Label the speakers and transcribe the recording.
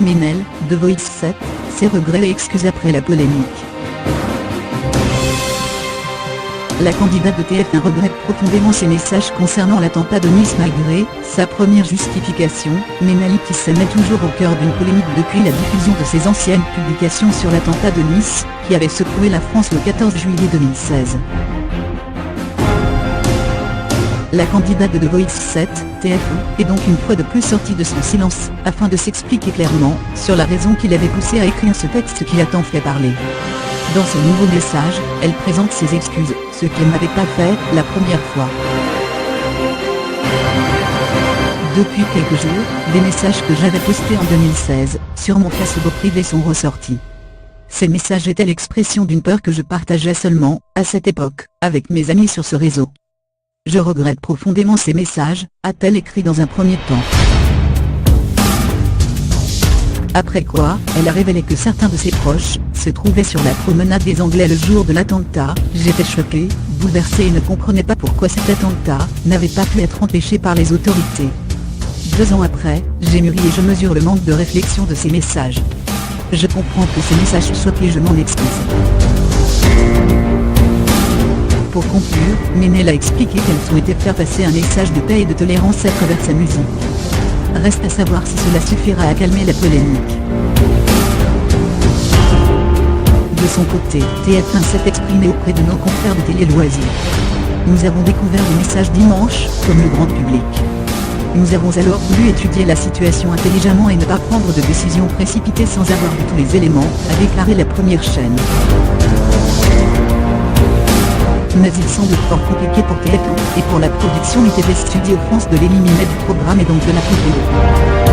Speaker 1: Ménel, de Voice 7, ses regrets et excuses après la polémique. La candidate de TF1 regrette profondément ses messages concernant l'attentat de Nice malgré sa première justification. Ménel qui se met toujours au cœur d'une polémique depuis la diffusion de ses anciennes publications sur l'attentat de Nice, qui avait secoué la France le 14 juillet 2016. La candidate de The Voice 7, TF1, est donc une fois de plus sortie de son silence, afin de s'expliquer clairement sur la raison qui l'avait poussée à écrire ce texte qui a tant fait parler. Dans ce nouveau message, elle présente ses excuses, ce qu'elle n'avait pas fait la première fois. Depuis quelques jours, des messages que j'avais postés en 2016, sur mon Facebook privé sont ressortis. Ces messages étaient l'expression d'une peur que je partageais seulement, à cette époque, avec mes amis sur ce réseau. Je regrette profondément ces messages, a-t-elle écrit dans un premier temps. Après quoi, elle a révélé que certains de ses proches se trouvaient sur la promenade des Anglais le jour de l'attentat. J'étais choquée, bouleversée et ne comprenais pas pourquoi cet attentat n'avait pas pu être empêché par les autorités. 2 ans après, j'ai mûri et je mesure le manque de réflexion de ces messages. Je comprends que ces messages choquent et je m'en excuse. Pour conclure, Ménel a expliqué qu'elle souhaitait faire passer un message de paix et de tolérance à travers sa musique. Reste à savoir si cela suffira à calmer la polémique. De son côté, TF1 s'est exprimé auprès de nos confrères de Télé Loisirs. Nous avons découvert le message dimanche, comme le grand public. Nous avons alors voulu étudier la situation intelligemment et ne pas prendre de décision précipitée sans avoir vu tous les éléments, a déclaré la première chaîne. Mais il semble fort compliqué pour TF1 et pour la production ITV Studio France de l'éliminer du programme et donc de la couper.